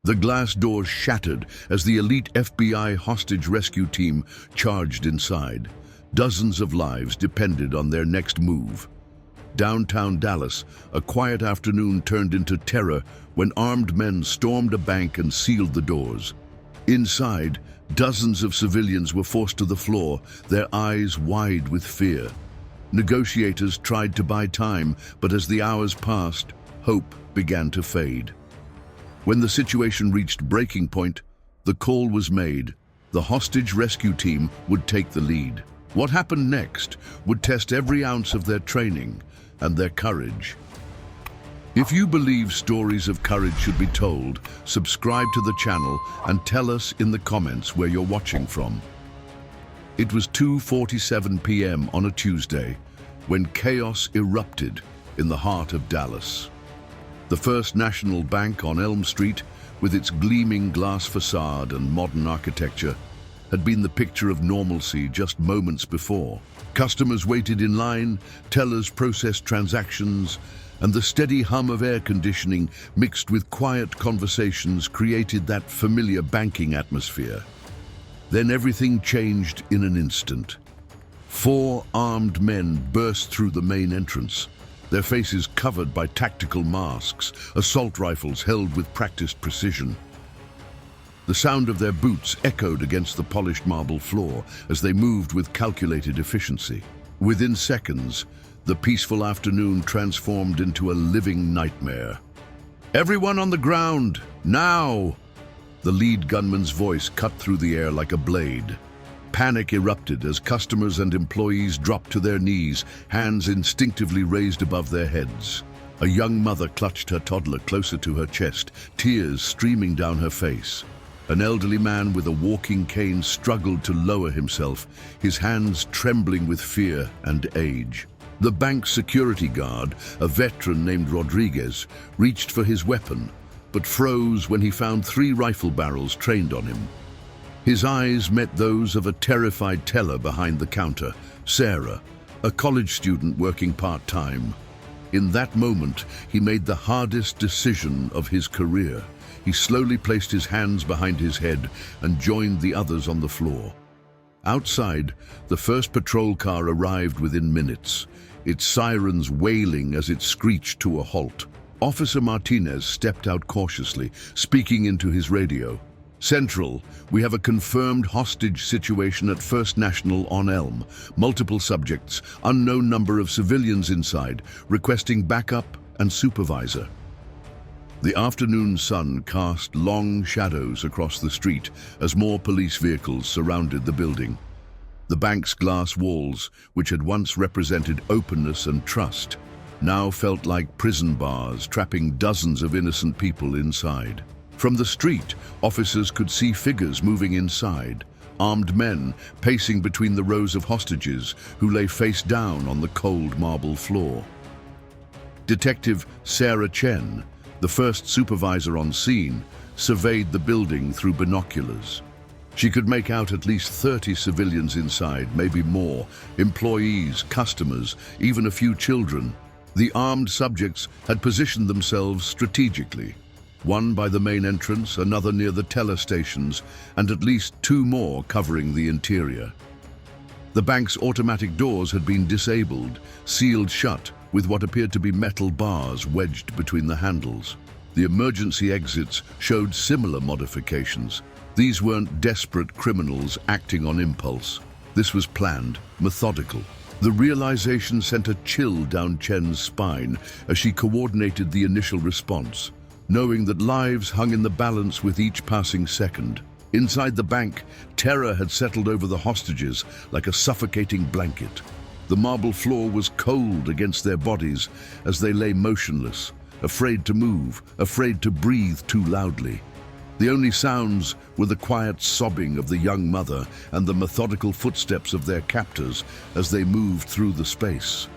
The glass doors shattered as the elite FBI hostage rescue team charged inside. Dozens of lives depended on their next move. Downtown Dallas, a quiet afternoon turned into terror when armed men stormed a bank and sealed the doors. Inside, dozens of civilians were forced to the floor, their eyes wide with fear. Negotiators tried to buy time, but as the hours passed, hope began to fade. When the situation reached breaking point, the call was made. The hostage rescue team would take the lead. What happened next would test every ounce of their training and their courage. If you believe stories of courage should be told, subscribe to the channel and tell us in the comments where you're watching from. It was 2:47 p.m. on a Tuesday when chaos erupted in the heart of Dallas. The First National Bank on Elm Street, with its gleaming glass facade and modern architecture, had been the picture of normalcy just moments before. Customers waited in line, tellers processed transactions, and the steady hum of air conditioning mixed with quiet conversations created that familiar banking atmosphere. Then everything changed in an instant. 4 armed men burst through the main entrance, their faces covered by tactical masks, assault rifles held with practiced precision. The sound of their boots echoed against the polished marble floor as they moved with calculated efficiency. Within seconds, the peaceful afternoon transformed into a living nightmare. "Everyone on the ground, now!" The lead gunman's voice cut through the air like a blade. Panic erupted as customers and employees dropped to their knees, hands instinctively raised above their heads. A young mother clutched her toddler closer to her chest, tears streaming down her face. An elderly man with a walking cane struggled to lower himself, his hands trembling with fear and age. The bank's security guard, a veteran named Rodriguez, reached for his weapon, but froze when he found 3 rifle barrels trained on him. His eyes met those of a terrified teller behind the counter, Sarah, a college student working part-time. In that moment, he made the hardest decision of his career. He slowly placed his hands behind his head and joined the others on the floor. Outside, the first patrol car arrived within minutes, its sirens wailing as it screeched to a halt. Officer Martinez stepped out cautiously, speaking into his radio. "Central, we have a confirmed hostage situation at First National on Elm. Multiple subjects, unknown number of civilians inside, requesting backup and supervisor." The afternoon sun cast long shadows across the street as more police vehicles surrounded the building. The bank's glass walls, which had once represented openness and trust, now felt like prison bars trapping dozens of innocent people inside. From the street, officers could see figures moving inside, armed men pacing between the rows of hostages who lay face down on the cold marble floor. Detective Sarah Chen, the first supervisor on scene, surveyed the building through binoculars. She could make out at least 30 civilians inside, maybe more, employees, customers, even a few children. The armed subjects had positioned themselves strategically. One by the main entrance, another near the teller stations, and at least 2 more covering the interior. The bank's automatic doors had been disabled, sealed shut, with what appeared to be metal bars wedged between the handles. The emergency exits showed similar modifications. These weren't desperate criminals acting on impulse. This was planned, methodical. The realization sent a chill down Chen's spine as she coordinated the initial response, knowing that lives hung in the balance with each passing second. Inside the bank, terror had settled over the hostages like a suffocating blanket. The marble floor was cold against their bodies as they lay motionless, afraid to move, afraid to breathe too loudly. The only sounds were the quiet sobbing of the young mother and the methodical footsteps of their captors as they moved through the space.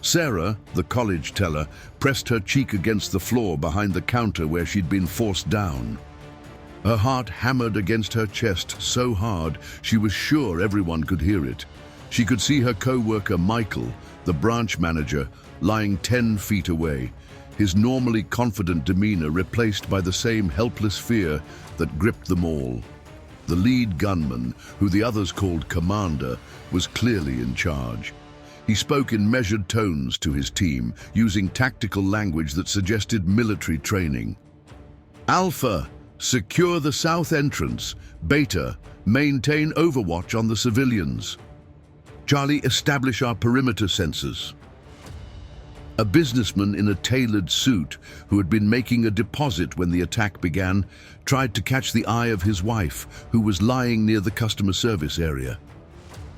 Sarah, the college teller, pressed her cheek against the floor behind the counter where she'd been forced down. Her heart hammered against her chest so hard she was sure everyone could hear it. She could see her co-worker Michael, the branch manager, lying 10 feet away, his normally confident demeanor replaced by the same helpless fear that gripped them all. The lead gunman, who the others called Commander, was clearly in charge. He spoke in measured tones to his team, using tactical language that suggested military training. Alpha, secure the south entrance. Beta, maintain overwatch on the civilians. Charlie, establish our perimeter sensors. A businessman in a tailored suit, who had been making a deposit when the attack began, tried to catch the eye of his wife, who was lying near the customer service area.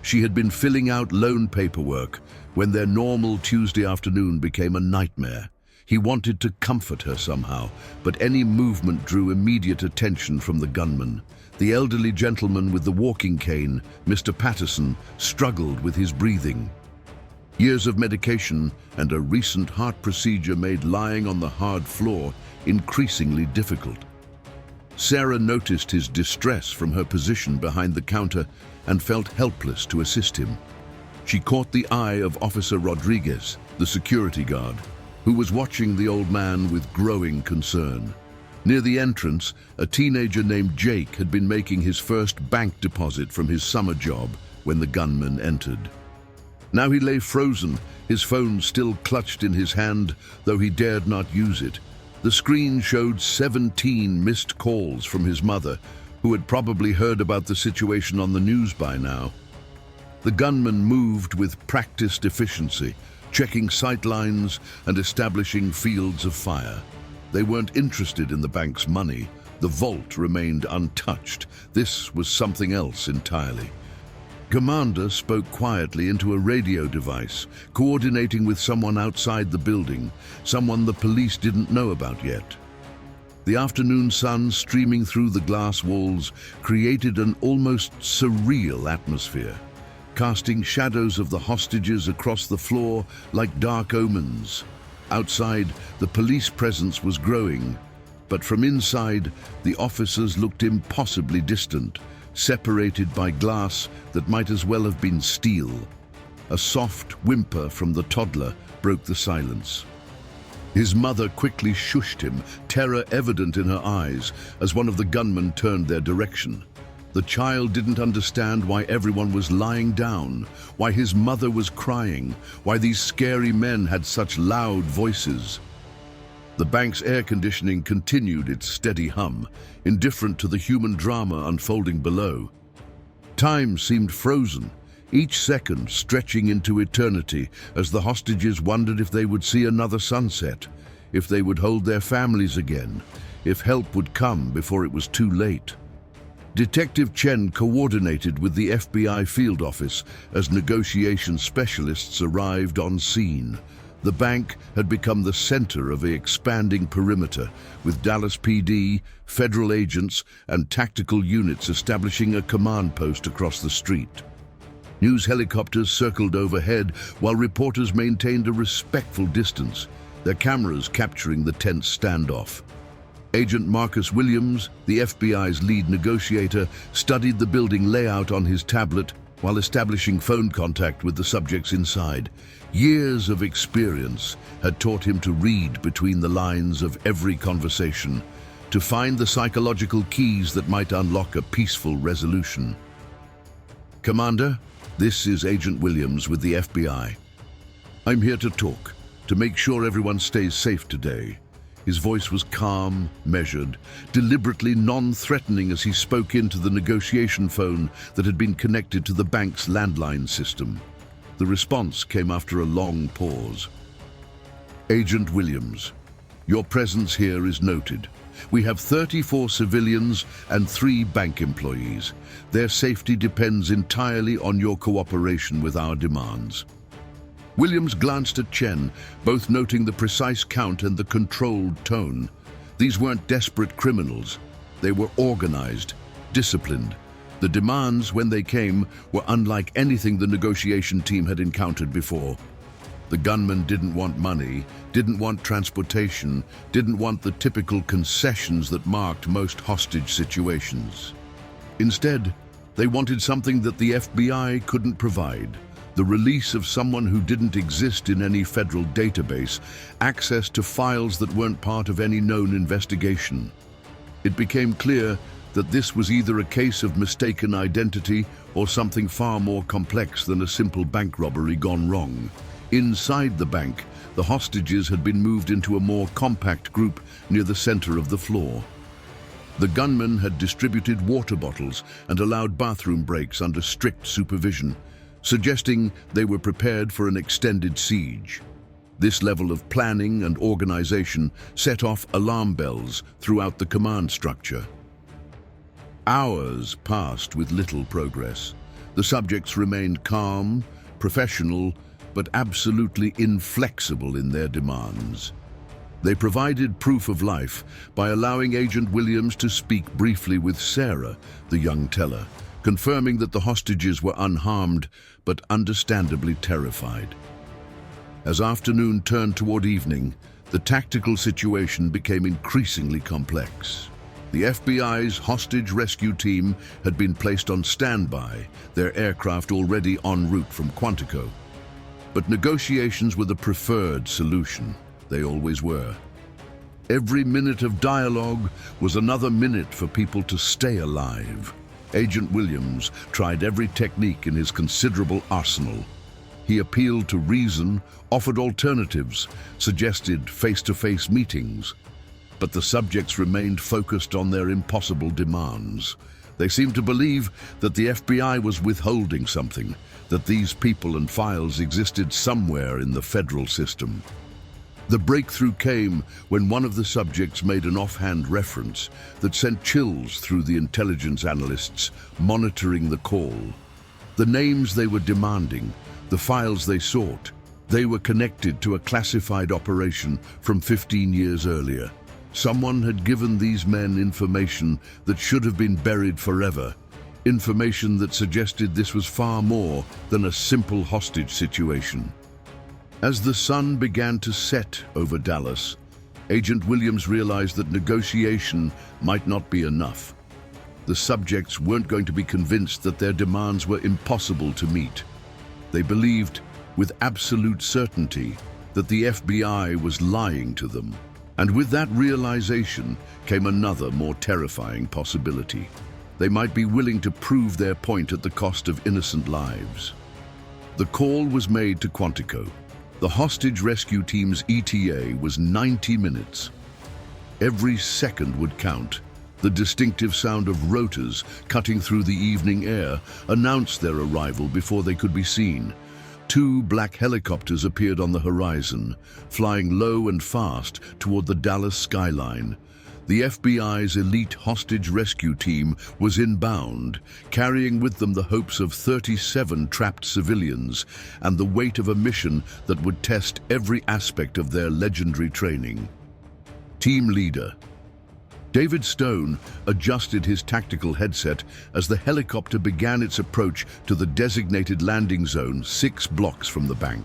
She had been filling out loan paperwork when their normal Tuesday afternoon became a nightmare. He wanted to comfort her somehow, but any movement drew immediate attention from the gunman. The elderly gentleman with the walking cane, Mr. Patterson, struggled with his breathing. Years of medication and a recent heart procedure made lying on the hard floor increasingly difficult. Sarah noticed his distress from her position behind the counter and felt helpless to assist him. She caught the eye of Officer Rodriguez, the security guard, who was watching the old man with growing concern. Near the entrance, a teenager named Jake had been making his first bank deposit from his summer job when the gunman entered. Now he lay frozen, his phone still clutched in his hand, though he dared not use it. The screen showed 17 missed calls from his mother, who had probably heard about the situation on the news by now. The gunman moved with practiced efficiency, checking sight lines and establishing fields of fire. They weren't interested in the bank's money. The vault remained untouched. This was something else entirely. Commander spoke quietly into a radio device, coordinating with someone outside the building, someone the police didn't know about yet. The afternoon sun streaming through the glass walls created an almost surreal atmosphere, casting shadows of the hostages across the floor like dark omens. Outside, the police presence was growing, but from inside, the officers looked impossibly distant, separated by glass that might as well have been steel. A soft whimper from the toddler broke the silence. His mother quickly shushed him, terror evident in her eyes, as one of the gunmen turned their direction. The child didn't understand why everyone was lying down, why his mother was crying, why these scary men had such loud voices. The bank's air conditioning continued its steady hum, indifferent to the human drama unfolding below. Time seemed frozen, each second stretching into eternity as the hostages wondered if they would see another sunset, if they would hold their families again, if help would come before it was too late. Detective Chen coordinated with the FBI field office as negotiation specialists arrived on scene. The bank had become the center of the expanding perimeter, with Dallas PD, federal agents, and tactical units establishing a command post across the street. News helicopters circled overhead while reporters maintained a respectful distance, their cameras capturing the tense standoff. Agent Marcus Williams, the FBI's lead negotiator, studied the building layout on his tablet while establishing phone contact with the subjects inside. Years of experience had taught him to read between the lines of every conversation, to find the psychological keys that might unlock a peaceful resolution. Commander, this is Agent Williams with the FBI. I'm here to talk, to make sure everyone stays safe today. His voice was calm, measured, deliberately non-threatening as he spoke into the negotiation phone that had been connected to the bank's landline system. The response came after a long pause. Agent Williams, your presence here is noted. We have 34 civilians and 3 bank employees. Their safety depends entirely on your cooperation with our demands. Williams glanced at Chen, both noting the precise count and the controlled tone. These weren't desperate criminals. They were organized, disciplined. The demands, when they came, were unlike anything the negotiation team had encountered before. The gunmen didn't want money, didn't want transportation, didn't want the typical concessions that marked most hostage situations. Instead, they wanted something that the FBI couldn't provide: The release of someone who didn't exist in any federal database, access to files that weren't part of any known investigation. It became clear that this was either a case of mistaken identity or something far more complex than a simple bank robbery gone wrong. Inside the bank, the hostages had been moved into a more compact group near the center of the floor. The gunmen had distributed water bottles and allowed bathroom breaks under strict supervision, suggesting they were prepared for an extended siege. This level of planning and organization set off alarm bells throughout the command structure. Hours passed with little progress. The subjects remained calm, professional, but absolutely inflexible in their demands. They provided proof of life by allowing Agent Williams to speak briefly with Sarah, the young teller, confirming that the hostages were unharmed but understandably terrified. As afternoon turned toward evening, the tactical situation became increasingly complex. The FBI's hostage rescue team had been placed on standby, their aircraft already en route from Quantico. But negotiations were the preferred solution. They always were. Every minute of dialogue was another minute for people to stay alive. Agent Williams tried every technique in his considerable arsenal. He appealed to reason, offered alternatives, suggested face-to-face meetings. But the subjects remained focused on their impossible demands. They seemed to believe that the FBI was withholding something, that these people and files existed somewhere in the federal system. The breakthrough came when one of the subjects made an offhand reference that sent chills through the intelligence analysts monitoring the call. The names they were demanding, the files they sought, they were connected to a classified operation from 15 years earlier. Someone had given these men information that should have been buried forever, information that suggested this was far more than a simple hostage situation. As the sun began to set over Dallas, Agent Williams realized that negotiation might not be enough. The subjects weren't going to be convinced that their demands were impossible to meet. They believed, with absolute certainty, that the FBI was lying to them. And with that realization came another, more terrifying possibility. They might be willing to prove their point at the cost of innocent lives. The call was made to Quantico. The hostage rescue team's ETA was 90 minutes. Every second would count. The distinctive sound of rotors cutting through the evening air announced their arrival before they could be seen. 2 black helicopters appeared on the horizon, flying low and fast toward the Dallas skyline. The FBI's elite hostage rescue team was inbound, carrying with them the hopes of 37 trapped civilians and the weight of a mission that would test every aspect of their legendary training. Team leader David Stone adjusted his tactical headset as the helicopter began its approach to the designated landing zone 6 blocks from the bank.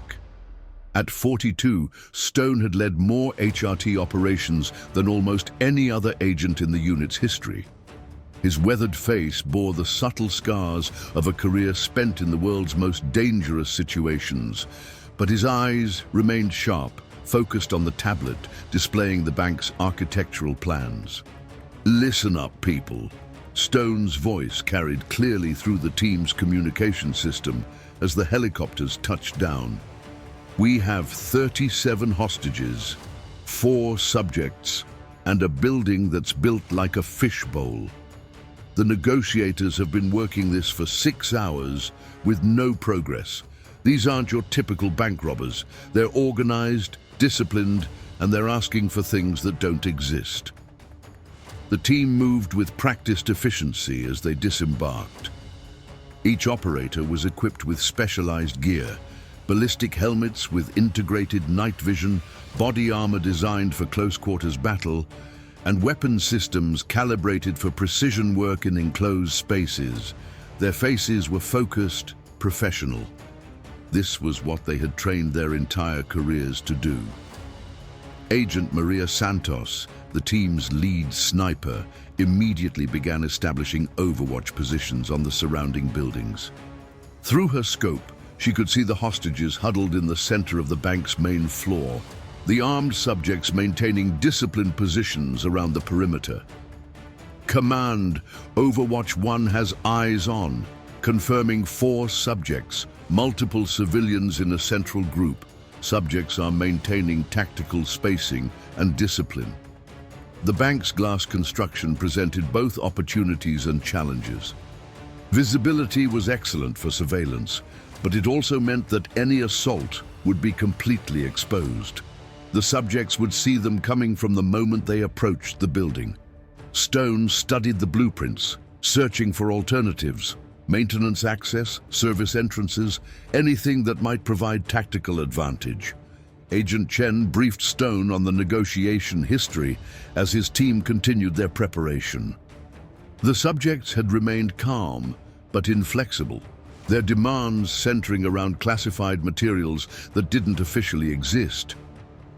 At 42, Stone had led more HRT operations than almost any other agent in the unit's history. His weathered face bore the subtle scars of a career spent in the world's most dangerous situations, but his eyes remained sharp, focused on the tablet displaying the bank's architectural plans. "Listen up, people." Stone's voice carried clearly through the team's communication system as the helicopters touched down. "We have 37 hostages, 4 subjects, and a building that's built like a fishbowl. The negotiators have been working this for 6 hours with no progress. These aren't your typical bank robbers. They're organized, disciplined, and they're asking for things that don't exist." The team moved with practiced efficiency as they disembarked. Each operator was equipped with specialized gear, ballistic helmets with integrated night vision, body armor designed for close-quarters battle, and weapon systems calibrated for precision work in enclosed spaces. Their faces were focused, professional. This was what they had trained their entire careers to do. Agent Maria Santos, the team's lead sniper, immediately began establishing overwatch positions on the surrounding buildings. Through her scope, She could see the hostages huddled in the center of the bank's main floor, the armed subjects maintaining disciplined positions around the perimeter. Command, Overwatch 1 has eyes on, confirming 4 subjects, multiple civilians in a central group. Subjects are maintaining tactical spacing and discipline. The bank's glass construction presented both opportunities and challenges. Visibility was excellent for surveillance, but it also meant that any assault would be completely exposed. The subjects would see them coming from the moment they approached the building. Stone studied the blueprints, searching for alternatives, maintenance access, service entrances, anything that might provide tactical advantage. Agent Chen briefed Stone on the negotiation history as his team continued their preparation. The subjects had remained calm, but inflexible, their demands centering around classified materials that didn't officially exist.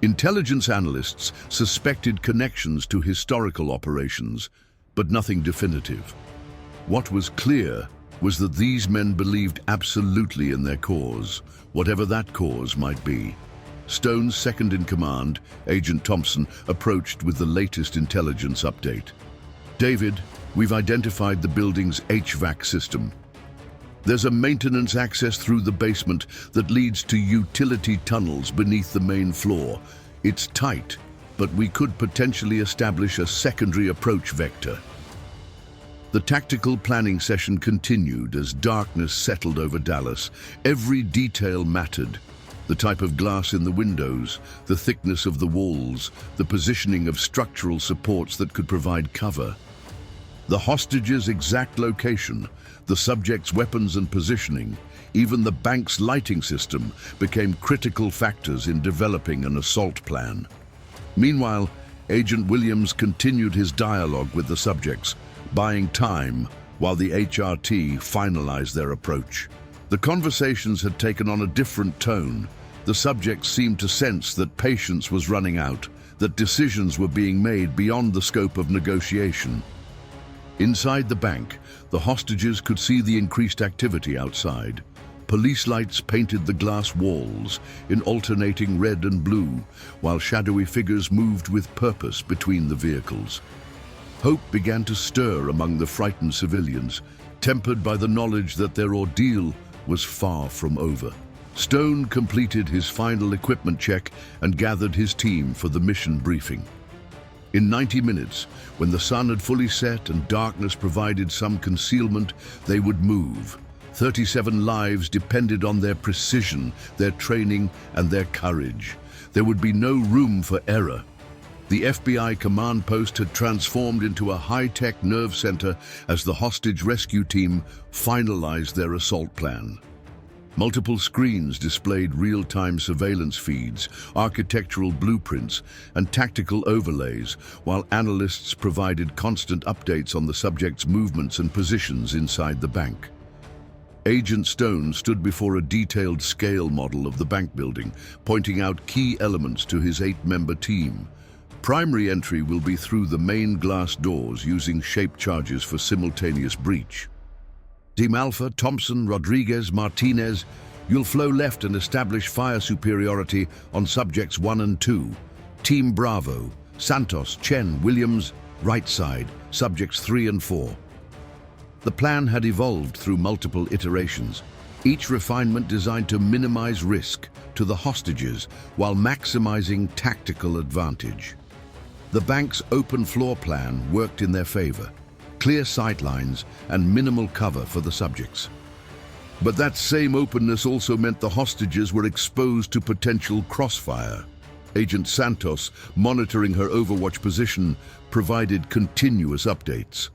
Intelligence analysts suspected connections to historical operations, but nothing definitive. What was clear was that these men believed absolutely in their cause, whatever that cause might be. Stone's second-in-command, Agent Thompson, approached with the latest intelligence update. David, we've identified the building's HVAC system. There's a maintenance access through the basement that leads to utility tunnels beneath the main floor. It's tight, but we could potentially establish a secondary approach vector. The tactical planning session continued as darkness settled over Dallas. Every detail mattered. The type of glass in the windows, the thickness of the walls, the positioning of structural supports that could provide cover. The hostages' exact location, the subjects' weapons and positioning, even the bank's lighting system became critical factors in developing an assault plan. Meanwhile, Agent Williams continued his dialogue with the subjects, buying time while the HRT finalized their approach. The conversations had taken on a different tone. The subjects seemed to sense that patience was running out, that decisions were being made beyond the scope of negotiation. Inside the bank, the hostages could see the increased activity outside. Police lights painted the glass walls in alternating red and blue, while shadowy figures moved with purpose between the vehicles. Hope began to stir among the frightened civilians, tempered by the knowledge that their ordeal was far from over. Stone completed his final equipment check and gathered his team for the mission briefing. In 90 minutes, when the sun had fully set and darkness provided some concealment, they would move. 37 lives depended on their precision, their training, and their courage. There would be no room for error. The FBI command post had transformed into a high-tech nerve center as the hostage rescue team finalized their assault plan. Multiple screens displayed real-time surveillance feeds, architectural blueprints, and tactical overlays, while analysts provided constant updates on the subject's movements and positions inside the bank. Agent Stone stood before a detailed scale model of the bank building, pointing out key elements to his 8-member team. Primary entry will be through the main glass doors using shaped charges for simultaneous breach. Team Alpha, Thompson, Rodriguez, Martinez, you'll flow left and establish fire superiority on subjects 1 and 2. Team Bravo, Santos, Chen, Williams, right side, subjects 3 and 4. The plan had evolved through multiple iterations, each refinement designed to minimize risk to the hostages while maximizing tactical advantage. The bank's open floor plan worked in their favor. Clear sightlines and minimal cover for the subjects. But that same openness also meant the hostages were exposed to potential crossfire. Agent Santos, monitoring her Overwatch position, provided continuous updates.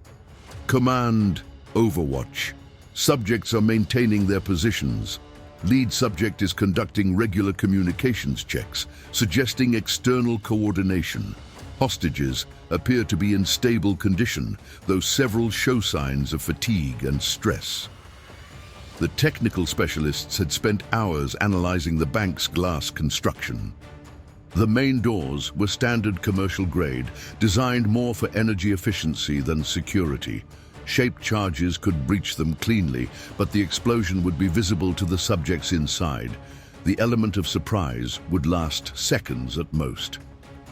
Command, Overwatch. Subjects are maintaining their positions. Lead subject is conducting regular communications checks, suggesting external coordination. Hostages appear to be in stable condition, though several show signs of fatigue and stress. The technical specialists had spent hours analyzing the bank's glass construction. The main doors were standard commercial grade, designed more for energy efficiency than security. Shaped charges could breach them cleanly, but the explosion would be visible to the subjects inside. The element of surprise would last seconds at most.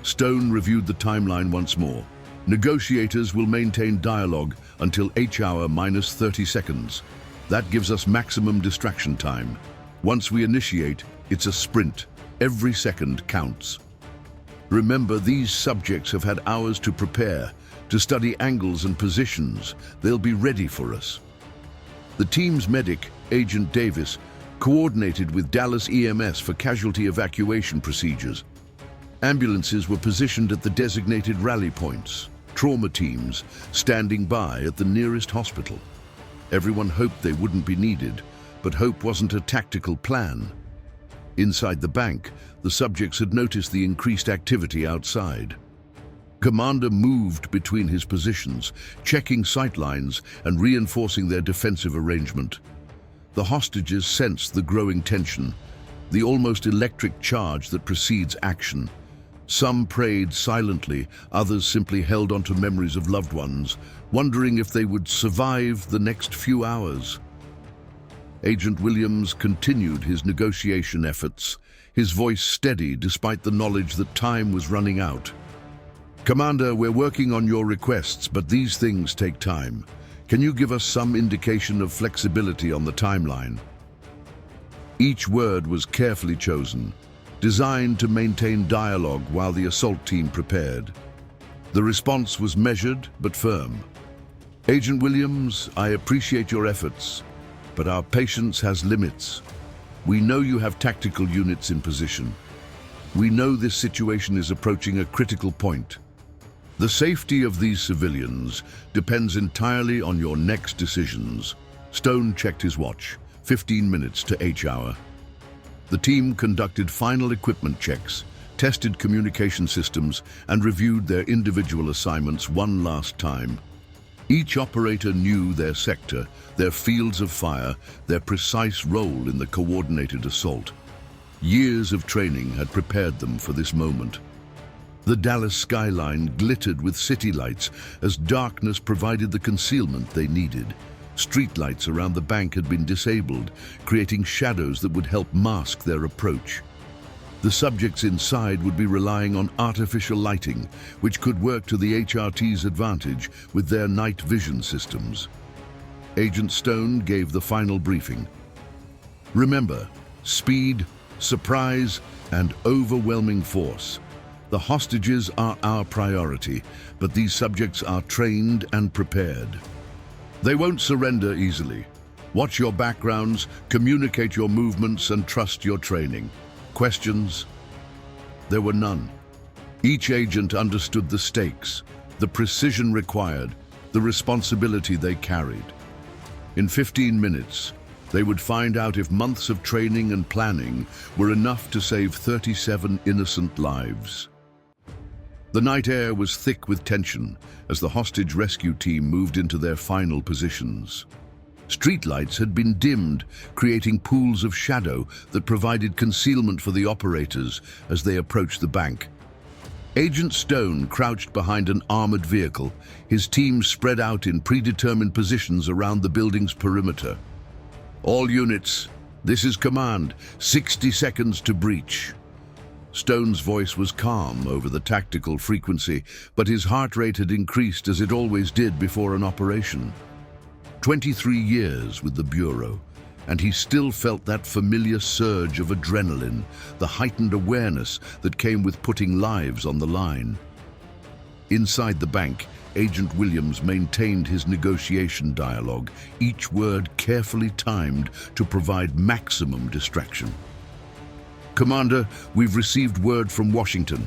Stone reviewed the timeline once more. Negotiators will maintain dialogue until H-hour minus 30 seconds. That gives us maximum distraction time. Once we initiate, it's a sprint. Every second counts. Remember, these subjects have had hours to prepare, to study angles and positions. They'll be ready for us. The team's medic, Agent Davis, coordinated with Dallas EMS for casualty evacuation procedures. Ambulances were positioned at the designated rally points, trauma teams standing by at the nearest hospital. Everyone hoped they wouldn't be needed, but hope wasn't a tactical plan. Inside the bank, the subjects had noticed the increased activity outside. Commander moved between his positions, checking sightlines and reinforcing their defensive arrangement. The hostages sensed the growing tension, the almost electric charge that precedes action. Some prayed silently, others simply held onto memories of loved ones, wondering if they would survive the next few hours. Agent Williams continued his negotiation efforts, his voice steady despite the knowledge that time was running out. "Commander, we're working on your requests, but these things take time. Can you give us some indication of flexibility on the timeline?" Each word was carefully chosen, designed to maintain dialogue while the assault team prepared. The response was measured but firm. "Agent Williams, I appreciate your efforts, but our patience has limits. We know you have tactical units in position. We know this situation is approaching a critical point. The safety of these civilians depends entirely on your next decisions." Stone checked his watch, 15 minutes to H-hour. The team conducted final equipment checks, tested communication systems, and reviewed their individual assignments one last time. Each operator knew their sector, their fields of fire, their precise role in the coordinated assault. Years of training had prepared them for this moment. The Dallas skyline glittered with city lights as darkness provided the concealment they needed. Streetlights around the bank had been disabled, creating shadows that would help mask their approach. The subjects inside would be relying on artificial lighting, which could work to the HRT's advantage with their night vision systems. Agent Stone gave the final briefing. "Remember, speed, surprise, and overwhelming force. The hostages are our priority, but these subjects are trained and prepared. They won't surrender easily. Watch your backgrounds, communicate your movements, and trust your training." Questions? There were none. Each agent understood the stakes, the precision required, the responsibility they carried. In 15 minutes, they would find out if months of training and planning were enough to save 37 innocent lives. The night air was thick with tension as the hostage rescue team moved into their final positions. Streetlights had been dimmed, creating pools of shadow that provided concealment for the operators as they approached the bank. Agent Stone crouched behind an armored vehicle, his team spread out in predetermined positions around the building's perimeter. "All units, this is command. 60 seconds to breach." Stone's voice was calm over the tactical frequency, but his heart rate had increased as it always did before an operation. 23 years with the Bureau, and he still felt that familiar surge of adrenaline, the heightened awareness that came with putting lives on the line. Inside the bank, Agent Williams maintained his negotiation dialogue, each word carefully timed to provide maximum distraction. "Commander, we've received word from Washington.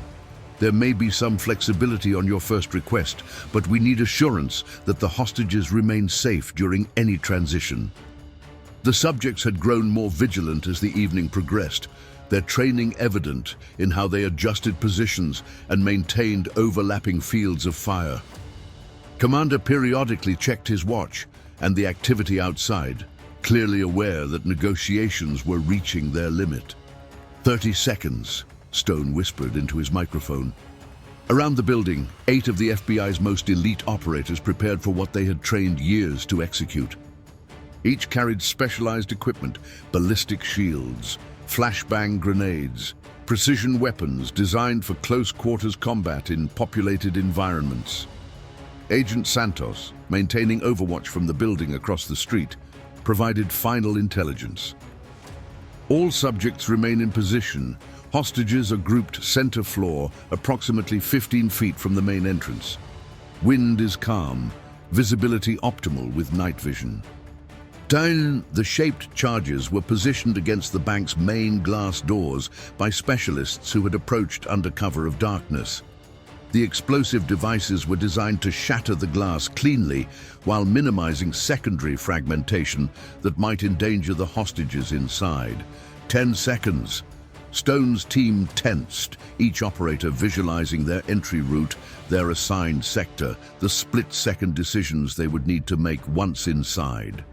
There may be some flexibility on your first request, but we need assurance that the hostages remain safe during any transition." The subjects had grown more vigilant as the evening progressed, their training evident in how they adjusted positions and maintained overlapping fields of fire. Commander periodically checked his watch and the activity outside, clearly aware that negotiations were reaching their limit. 30 seconds, Stone whispered into his microphone. Around the building, 8 of the FBI's most elite operators prepared for what they had trained years to execute. Each carried specialized equipment, ballistic shields, flashbang grenades, precision weapons designed for close-quarters combat in populated environments. Agent Santos, maintaining overwatch from the building across the street, provided final intelligence. All subjects remain in position. Hostages are grouped center floor, approximately 15 feet from the main entrance. Wind is calm, visibility optimal with night vision. Down, the shaped charges were positioned against the bank's main glass doors by specialists who had approached under cover of darkness. The explosive devices were designed to shatter the glass cleanly while minimizing secondary fragmentation that might endanger the hostages inside. 10 seconds. Stone's team tensed, each operator visualizing their entry route, their assigned sector, the split-second decisions they would need to make once inside.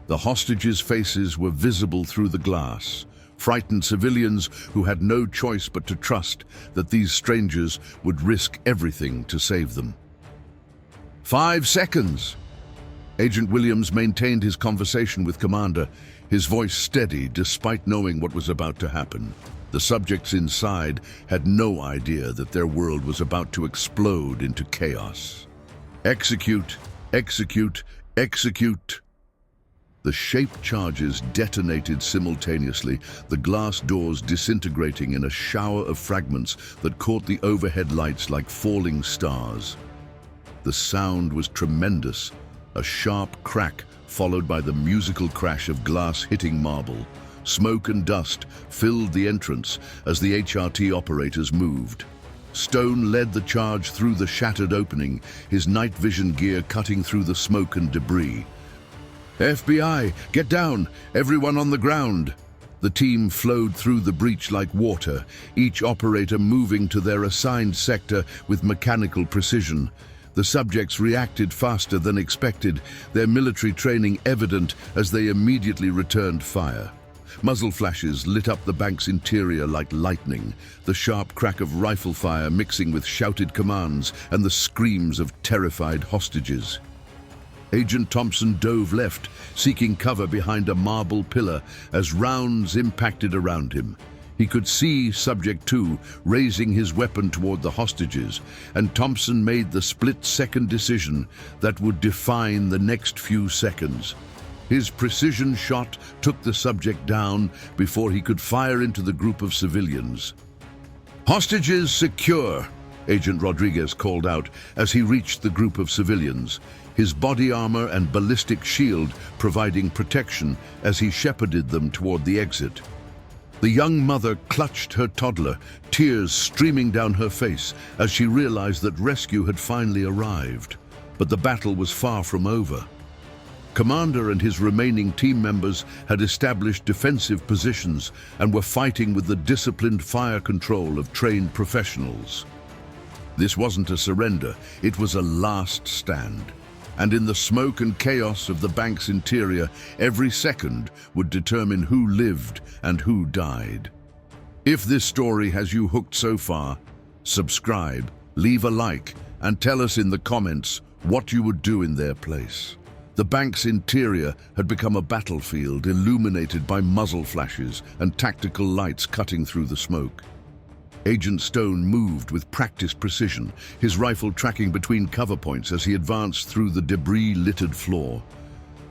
The hostages' faces were visible through the glass, frightened civilians who had no choice but to trust that these strangers would risk everything to save them. 5 seconds. Agent Williams maintained his conversation with Commander, his voice steady despite knowing what was about to happen. The subjects inside had no idea that their world was about to explode into chaos. Execute, execute, execute. The shaped charges detonated simultaneously, the glass doors disintegrating in a shower of fragments that caught the overhead lights like falling stars. The sound was tremendous, a sharp crack followed by the musical crash of glass hitting marble. Smoke and dust filled the entrance as the HRT operators moved. Stone led the charge through the shattered opening, his night vision gear cutting through the smoke and debris. FBI, get down! Everyone on the ground! The team flowed through the breach like water, each operator moving to their assigned sector with mechanical precision. The subjects reacted faster than expected, their military training evident as they immediately returned fire. Muzzle flashes lit up the bank's interior like lightning, the sharp crack of rifle fire mixing with shouted commands and the screams of terrified hostages. Agent Thompson dove left, seeking cover behind a marble pillar as rounds impacted around him. He could see Subject 2 raising his weapon toward the hostages, and Thompson made the split-second decision that would define the next few seconds. His precision shot took the subject down before he could fire into the group of civilians. "Hostages secure," Agent Rodriguez called out as he reached the group of civilians, his body armor and ballistic shield providing protection as he shepherded them toward the exit. The young mother clutched her toddler, tears streaming down her face as she realized that rescue had finally arrived. But the battle was far from over. Commander and his remaining team members had established defensive positions and were fighting with the disciplined fire control of trained professionals. This wasn't a surrender, it was a last stand. And in the smoke and chaos of the bank's interior, every second would determine who lived and who died. If this story has you hooked so far, subscribe, leave a like, and tell us in the comments what you would do in their place. The bank's interior had become a battlefield illuminated by muzzle flashes and tactical lights cutting through the smoke. Agent Stone moved with practiced precision, his rifle tracking between cover points as he advanced through the debris-littered floor.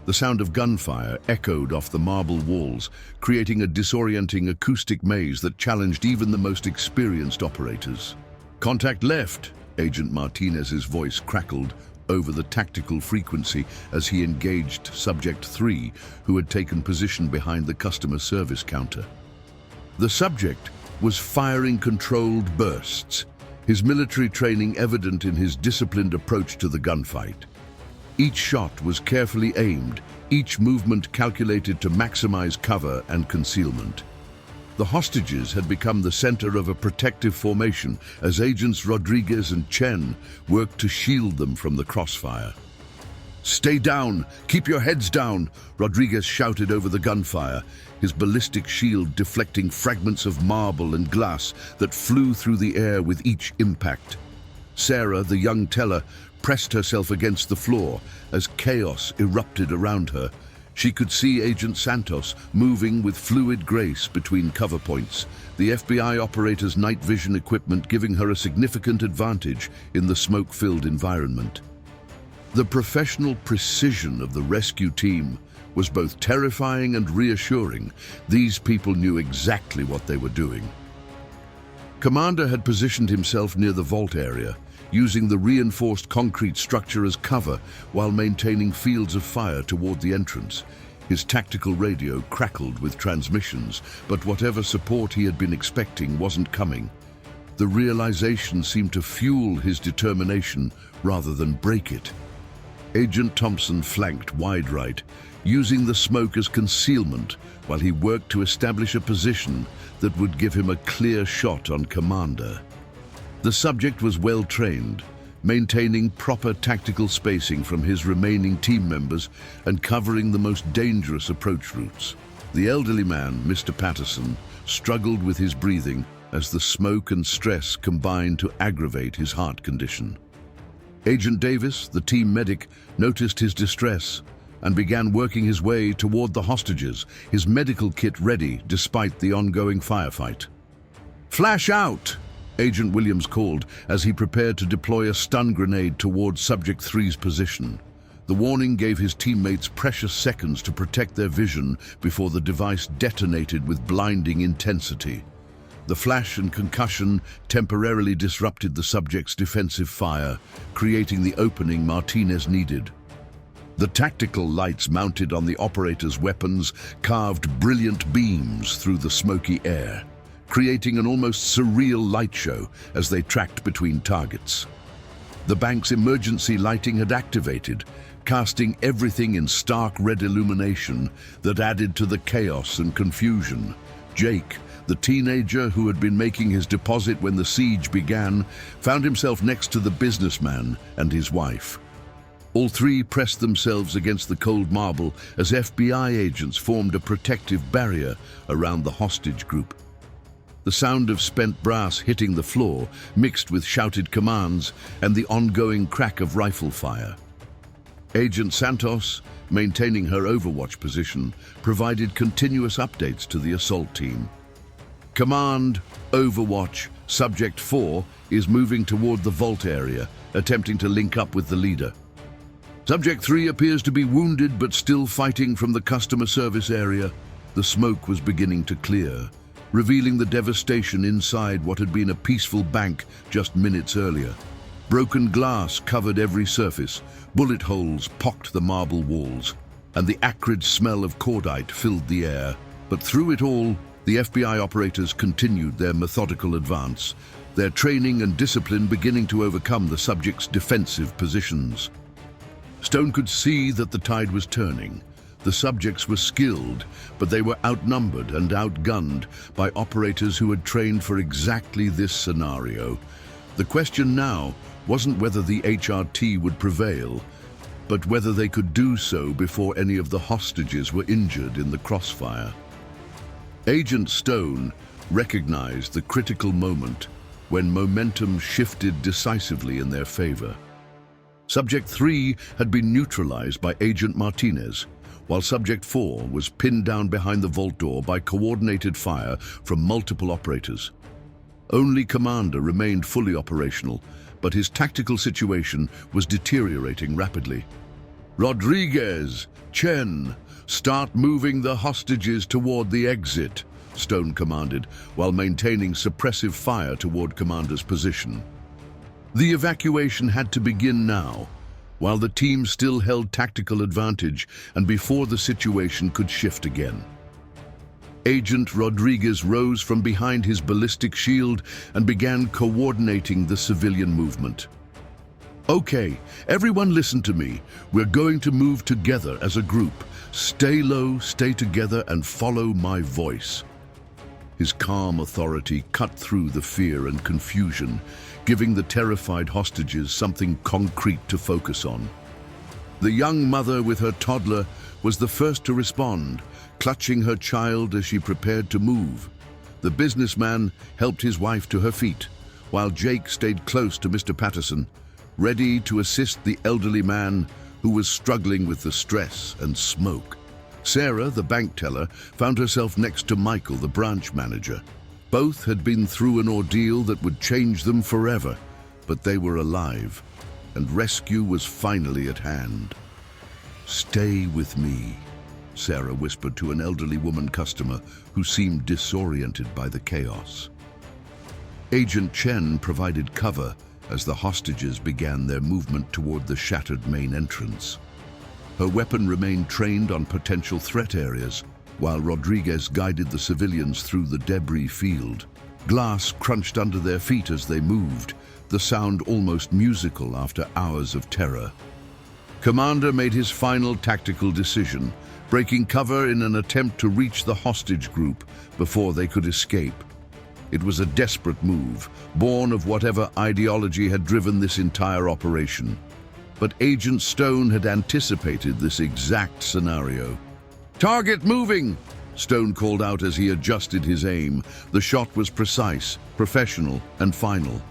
The sound of gunfire echoed off the marble walls, creating a disorienting acoustic maze that challenged even the most experienced operators. "Contact left," Agent Martinez's voice crackled over the tactical frequency as he engaged Subject 3, who had taken position behind the customer service counter. The subject was firing controlled bursts, his military training evident in his disciplined approach to the gunfight. Each shot was carefully aimed, each movement calculated to maximize cover and concealment. The hostages had become the center of a protective formation as Agents Rodriguez and Chen worked to shield them from the crossfire. "Stay down! Keep your heads down!" Rodriguez shouted over the gunfire, his ballistic shield deflecting fragments of marble and glass that flew through the air with each impact. Sarah, the young teller, pressed herself against the floor as chaos erupted around her. She could see Agent Santos moving with fluid grace between cover points, the FBI operator's night vision equipment giving her a significant advantage in the smoke-filled environment. The professional precision of the rescue team was both terrifying and reassuring. These people knew exactly what they were doing. Commander had positioned himself near the vault area, using the reinforced concrete structure as cover while maintaining fields of fire toward the entrance. His tactical radio crackled with transmissions, but whatever support he had been expecting wasn't coming. The realization seemed to fuel his determination rather than break it. Agent Thompson flanked wide right, using the smoke as concealment while he worked to establish a position that would give him a clear shot on Commander. The subject was well trained, maintaining proper tactical spacing from his remaining team members and covering the most dangerous approach routes. The elderly man, Mr. Patterson, struggled with his breathing as the smoke and stress combined to aggravate his heart condition. Agent Davis, the team medic, noticed his distress and began working his way toward the hostages, his medical kit ready despite the ongoing firefight. "Flash out!" Agent Williams called as he prepared to deploy a stun grenade towards Subject 3's position. The warning gave his teammates precious seconds to protect their vision before the device detonated with blinding intensity. The flash and concussion temporarily disrupted the subject's defensive fire, creating the opening Martinez needed. The tactical lights mounted on the operator's weapons carved brilliant beams through the smoky air, creating an almost surreal light show as they tracked between targets. The bank's emergency lighting had activated, casting everything in stark red illumination that added to the chaos and confusion. Jake, the teenager who had been making his deposit when the siege began, found himself next to the businessman and his wife. All three pressed themselves against the cold marble as FBI agents formed a protective barrier around the hostage group. The sound of spent brass hitting the floor, mixed with shouted commands and the ongoing crack of rifle fire. Agent Santos, maintaining her overwatch position, provided continuous updates to the assault team. "Command, Overwatch, Subject 4 is moving toward the vault area, attempting to link up with the leader. Subject 3 appears to be wounded but still fighting from the customer service area." The smoke was beginning to clear, revealing the devastation inside what had been a peaceful bank just minutes earlier. Broken glass covered every surface, bullet holes pocked the marble walls, and the acrid smell of cordite filled the air. But through it all, the FBI operators continued their methodical advance, their training and discipline beginning to overcome the subject's defensive positions. Stone could see that the tide was turning. The subjects were skilled, but they were outnumbered and outgunned by operators who had trained for exactly this scenario. The question now wasn't whether the HRT would prevail, but whether they could do so before any of the hostages were injured in the crossfire. Agent Stone recognized the critical moment when momentum shifted decisively in their favor. Subject 3 had been neutralized by Agent Martinez, while Subject 4 was pinned down behind the vault door by coordinated fire from multiple operators. Only Commander remained fully operational, but his tactical situation was deteriorating rapidly. "Rodriguez, Chen, start moving the hostages toward the exit," Stone commanded, while maintaining suppressive fire toward Commander's position. The evacuation had to begin now, while the team still held tactical advantage and before the situation could shift again. Agent Rodriguez rose from behind his ballistic shield and began coordinating the civilian movement. "Okay, everyone listen to me. We're going to move together as a group. Stay low, stay together, and follow my voice." His calm authority cut through the fear and confusion, giving the terrified hostages something concrete to focus on. The young mother with her toddler was the first to respond, clutching her child as she prepared to move. The businessman helped his wife to her feet, while Jake stayed close to Mr. Patterson, ready to assist the elderly man who was struggling with the stress and smoke. Sarah, the bank teller, found herself next to Michael, the branch manager. Both had been through an ordeal that would change them forever, but they were alive, and rescue was finally at hand. "Stay with me," Sarah whispered to an elderly woman customer who seemed disoriented by the chaos. Agent Chen provided cover as the hostages began their movement toward the shattered main entrance. Her weapon remained trained on potential threat areas, while Rodriguez guided the civilians through the debris field. Glass crunched under their feet as they moved, the sound almost musical after hours of terror. Commander made his final tactical decision, breaking cover in an attempt to reach the hostage group before they could escape. It was a desperate move, born of whatever ideology had driven this entire operation. But Agent Stone had anticipated this exact scenario. "Target moving!" Stone called out as he adjusted his aim. The shot was precise, professional, and final.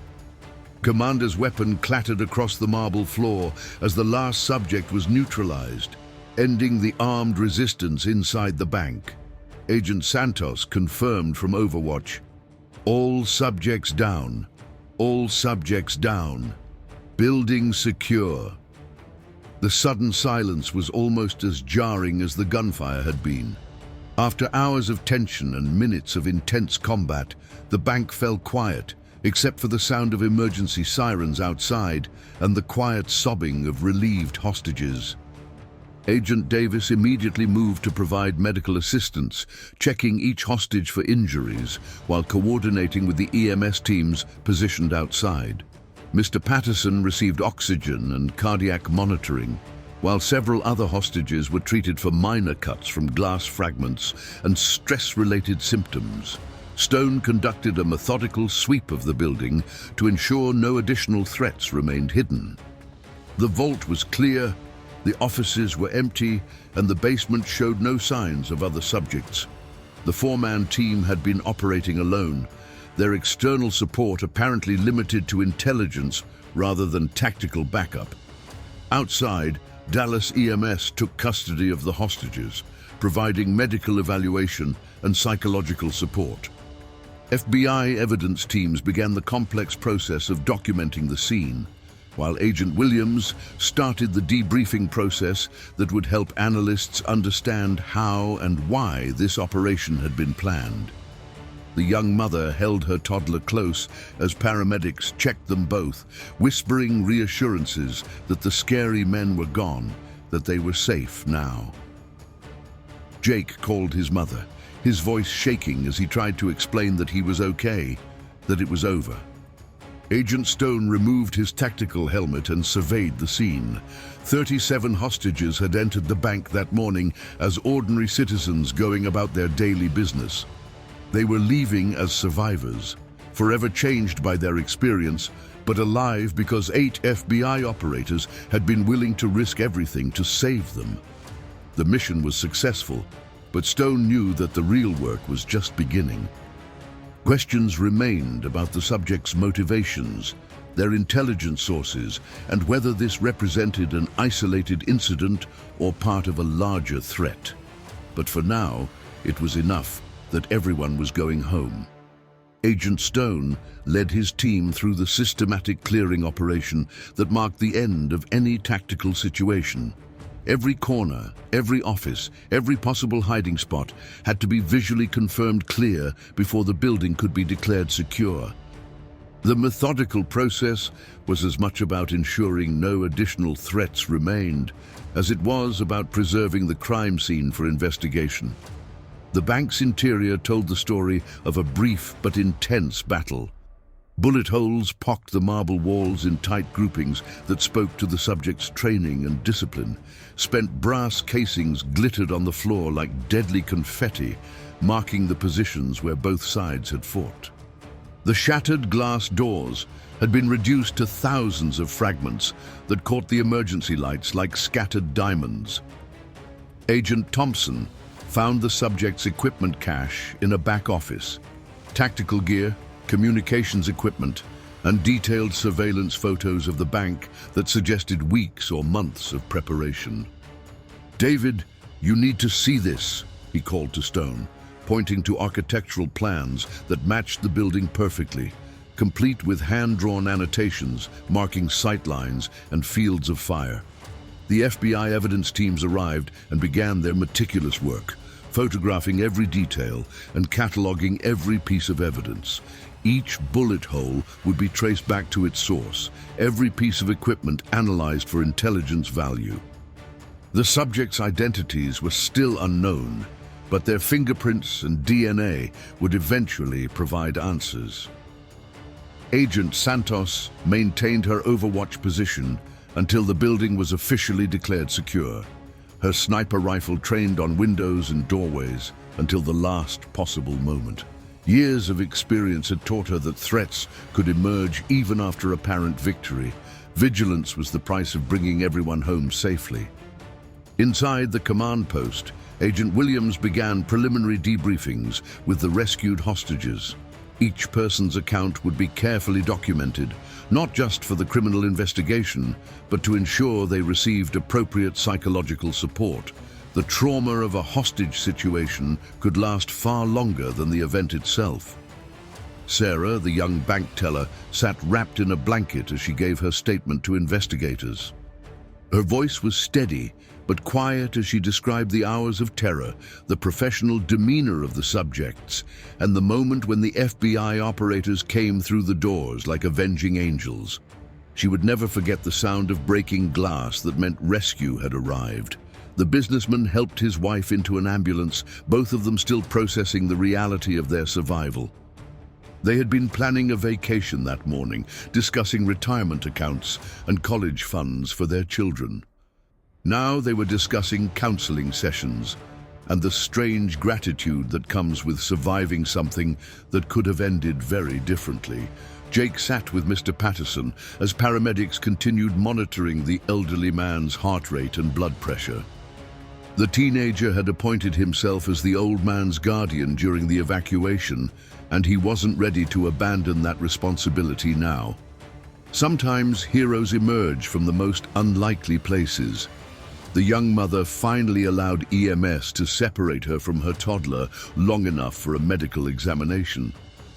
Commander's weapon clattered across the marble floor as the last subject was neutralized, ending the armed resistance inside the bank. Agent Santos confirmed from Overwatch, "All subjects down. All subjects down. Building secure." The sudden silence was almost as jarring as the gunfire had been. After hours of tension and minutes of intense combat, the bank fell quiet, except for the sound of emergency sirens outside and the quiet sobbing of relieved hostages. Agent Davis immediately moved to provide medical assistance, checking each hostage for injuries while coordinating with the EMS teams positioned outside. Mr. Patterson received oxygen and cardiac monitoring, while several other hostages were treated for minor cuts from glass fragments and stress-related symptoms. Stone conducted a methodical sweep of the building to ensure no additional threats remained hidden. The vault was clear, the offices were empty, and the basement showed no signs of other subjects. The four-man team had been operating alone, their external support apparently limited to intelligence rather than tactical backup. Outside, Dallas EMS took custody of the hostages, providing medical evaluation and psychological support. FBI evidence teams began the complex process of documenting the scene, while Agent Williams started the debriefing process that would help analysts understand how and why this operation had been planned. The young mother held her toddler close as paramedics checked them both, whispering reassurances that the scary men were gone, that they were safe now. Jake called his mother, his voice shaking as he tried to explain that he was okay, that it was over. Agent Stone removed his tactical helmet and surveyed the scene. 37 hostages had entered the bank that morning as ordinary citizens going about their daily business. They were leaving as survivors, forever changed by their experience, but alive because 8 FBI operators had been willing to risk everything to save them. The mission was successful, but Stone knew that the real work was just beginning. Questions remained about the subjects' motivations, their intelligence sources, and whether this represented an isolated incident or part of a larger threat. But for now, it was enough that everyone was going home. Agent Stone led his team through the systematic clearing operation that marked the end of any tactical situation. Every corner, every office, every possible hiding spot had to be visually confirmed clear before the building could be declared secure. The methodical process was as much about ensuring no additional threats remained as it was about preserving the crime scene for investigation. The bank's interior told the story of a brief but intense battle. Bullet holes pocked the marble walls in tight groupings that spoke to the subject's training and discipline. Spent brass casings glittered on the floor like deadly confetti, marking the positions where both sides had fought. The shattered glass doors had been reduced to thousands of fragments that caught the emergency lights like scattered diamonds. Agent Thompson found the subject's equipment cache in a back office. Tactical gear, communications equipment, and detailed surveillance photos of the bank that suggested weeks or months of preparation. "David, you need to see this," he called to Stone, pointing to architectural plans that matched the building perfectly, complete with hand-drawn annotations marking sightlines and fields of fire. The FBI evidence teams arrived and began their meticulous work, photographing every detail and cataloging every piece of evidence. Each bullet hole would be traced back to its source, every piece of equipment analyzed for intelligence value. The subjects' identities were still unknown, but their fingerprints and DNA would eventually provide answers. Agent Santos maintained her overwatch position until the building was officially declared secure. Her sniper rifle trained on windows and doorways until the last possible moment. Years of experience had taught her that threats could emerge even after apparent victory. Vigilance was the price of bringing everyone home safely. Inside the command post, Agent Williams began preliminary debriefings with the rescued hostages. Each person's account would be carefully documented, not just for the criminal investigation, but to ensure they received appropriate psychological support. The trauma of a hostage situation could last far longer than the event itself. Sarah, the young bank teller, sat wrapped in a blanket as she gave her statement to investigators. Her voice was steady, but quiet as she described the hours of terror, the professional demeanor of the subjects, and the moment when the FBI operators came through the doors like avenging angels. She would never forget the sound of breaking glass that meant rescue had arrived. The businessman helped his wife into an ambulance, both of them still processing the reality of their survival. They had been planning a vacation that morning, discussing retirement accounts and college funds for their children. Now they were discussing counseling sessions and the strange gratitude that comes with surviving something that could have ended very differently. Jake sat with Mr. Patterson as paramedics continued monitoring the elderly man's heart rate and blood pressure. The teenager had appointed himself as the old man's guardian during the evacuation, and he wasn't ready to abandon that responsibility now. Sometimes heroes emerge from the most unlikely places. The young mother finally allowed EMS to separate her from her toddler long enough for a medical examination.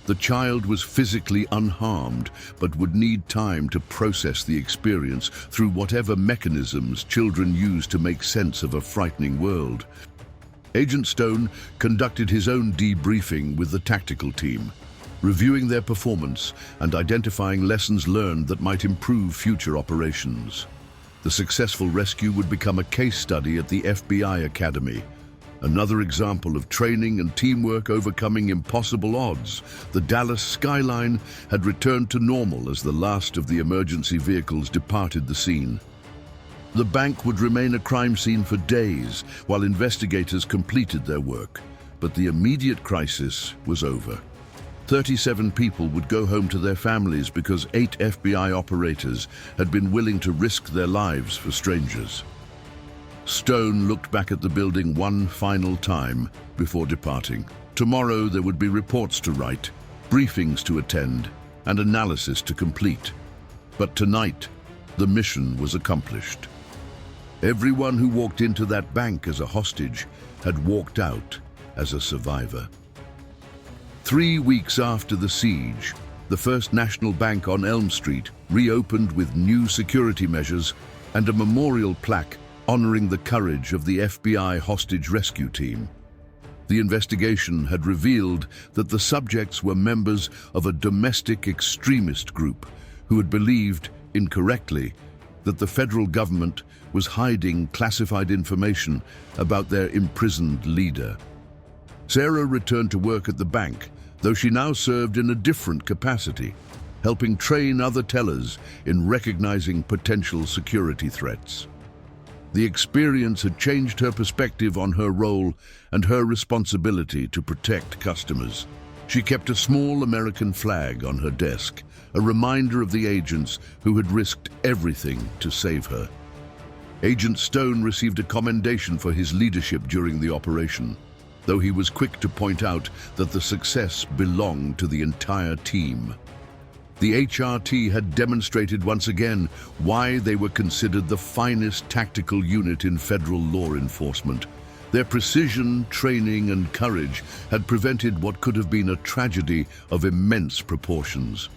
The child was physically unharmed, but would need time to process the experience through whatever mechanisms children use to make sense of a frightening world. Agent Stone conducted his own debriefing with the tactical team, reviewing their performance and identifying lessons learned that might improve future operations. The successful rescue would become a case study at the FBI Academy, another example of training and teamwork overcoming impossible odds. The Dallas skyline had returned to normal as the last of the emergency vehicles departed the scene. The bank would remain a crime scene for days while investigators completed their work, but the immediate crisis was over. 37 people would go home to their families because 8 FBI operators had been willing to risk their lives for strangers. Stone looked back at the building one final time before departing. Tomorrow there would be reports to write, briefings to attend, and analysis to complete. But tonight, the mission was accomplished. Everyone who walked into that bank as a hostage had walked out as a survivor. 3 weeks after the siege, the First National Bank on Elm Street reopened with new security measures and a memorial plaque honoring the courage of the FBI hostage rescue team. The investigation had revealed that the subjects were members of a domestic extremist group who had believed, incorrectly, that the federal government was hiding classified information about their imprisoned leader. Sarah returned to work at the bank, though she now served in a different capacity, helping train other tellers in recognizing potential security threats. The experience had changed her perspective on her role and her responsibility to protect customers. She kept a small American flag on her desk, a reminder of the agents who had risked everything to save her. Agent Stone received a commendation for his leadership during the operation, though he was quick to point out that the success belonged to the entire team. The HRT had demonstrated once again why they were considered the finest tactical unit in federal law enforcement. Their precision, training, and courage had prevented what could have been a tragedy of immense proportions.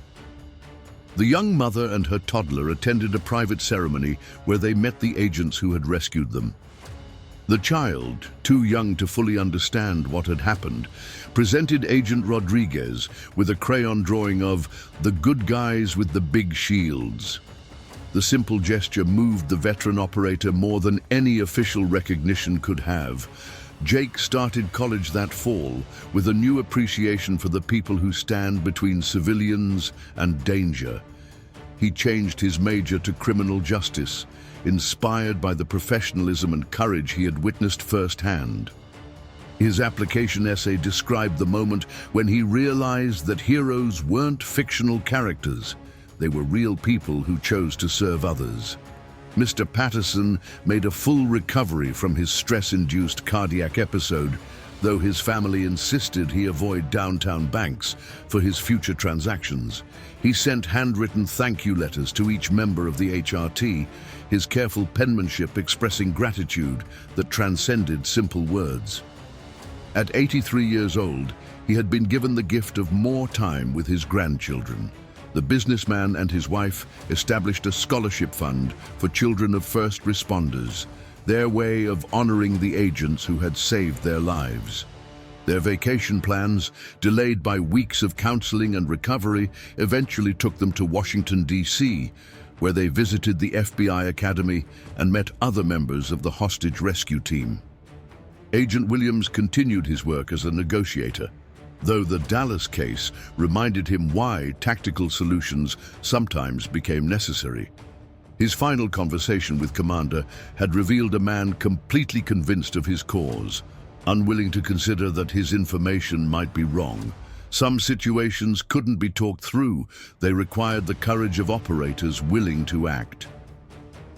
The young mother and her toddler attended a private ceremony where they met the agents who had rescued them. The child, too young to fully understand what had happened, presented Agent Rodriguez with a crayon drawing of the good guys with the big shields. The simple gesture moved the veteran operator more than any official recognition could have. Jake started college that fall with a new appreciation for the people who stand between civilians and danger. He changed his major to criminal justice, inspired by the professionalism and courage he had witnessed firsthand. His application essay described the moment when he realized that heroes weren't fictional characters. They were real people who chose to serve others. Mr. Patterson made a full recovery from his stress-induced cardiac episode, though his family insisted he avoid downtown banks for his future transactions. He sent handwritten thank you letters to each member of the HRT, his careful penmanship expressing gratitude that transcended simple words. At 83 years old, he had been given the gift of more time with his grandchildren. The businessman and his wife established a scholarship fund for children of first responders, their way of honoring the agents who had saved their lives. Their vacation plans, delayed by weeks of counseling and recovery, eventually took them to Washington, D.C., where they visited the FBI Academy and met other members of the hostage rescue team. Agent Williams continued his work as a negotiator, though the Dallas case reminded him why tactical solutions sometimes became necessary. His final conversation with Commander had revealed a man completely convinced of his cause, unwilling to consider that his information might be wrong. Some situations couldn't be talked through. They required the courage of operators willing to act.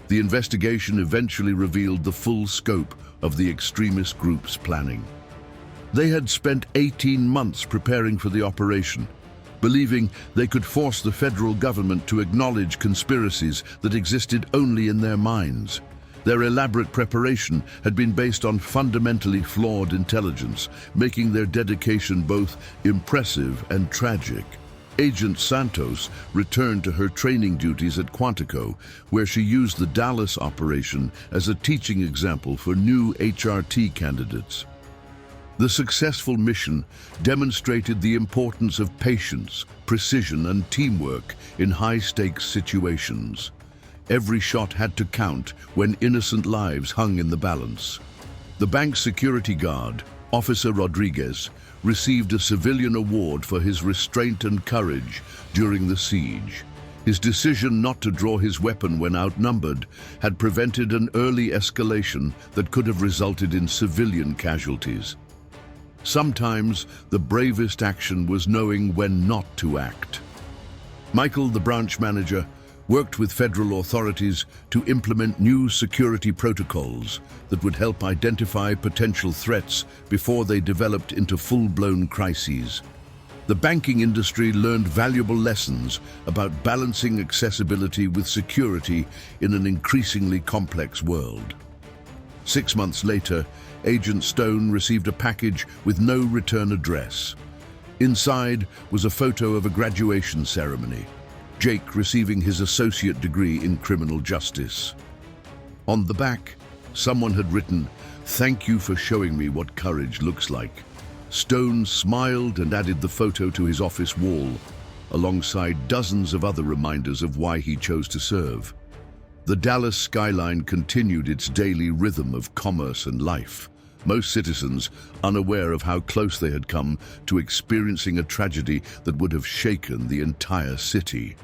The investigation eventually revealed the full scope of the extremist group's planning. They had spent 18 months preparing for the operation, believing they could force the federal government to acknowledge conspiracies that existed only in their minds. Their elaborate preparation had been based on fundamentally flawed intelligence, making their dedication both impressive and tragic. Agent Santos returned to her training duties at Quantico, where she used the Dallas operation as a teaching example for new HRT candidates. The successful mission demonstrated the importance of patience, precision, and teamwork in high-stakes situations. Every shot had to count when innocent lives hung in the balance. The bank's security guard, Officer Rodriguez, received a civilian award for his restraint and courage during the siege. His decision not to draw his weapon when outnumbered had prevented an early escalation that could have resulted in civilian casualties. Sometimes the bravest action was knowing when not to act. Michael, the branch manager, worked with federal authorities to implement new security protocols that would help identify potential threats before they developed into full-blown crises. The banking industry learned valuable lessons about balancing accessibility with security in an increasingly complex world. 6 months later, Agent Stone received a package with no return address. Inside was a photo of a graduation ceremony, Jake receiving his associate degree in criminal justice. On the back, someone had written, "Thank you for showing me what courage looks like." Stone smiled and added the photo to his office wall, alongside dozens of other reminders of why he chose to serve. The Dallas skyline continued its daily rhythm of commerce and life, most citizens unaware of how close they had come to experiencing a tragedy that would have shaken the entire city.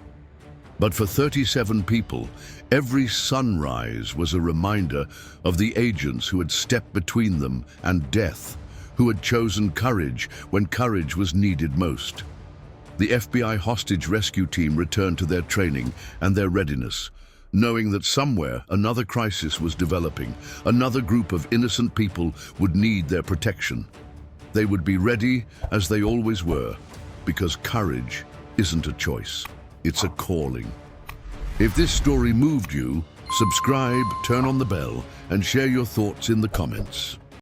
But for 37 people, every sunrise was a reminder of the agents who had stepped between them and death, who had chosen courage when courage was needed most. The FBI hostage rescue team returned to their training and their readiness, knowing that somewhere another crisis was developing, another group of innocent people would need their protection. They would be ready, as they always were, because courage isn't a choice. it's a calling. If this story moved you, subscribe, turn on the bell, and share your thoughts in the comments.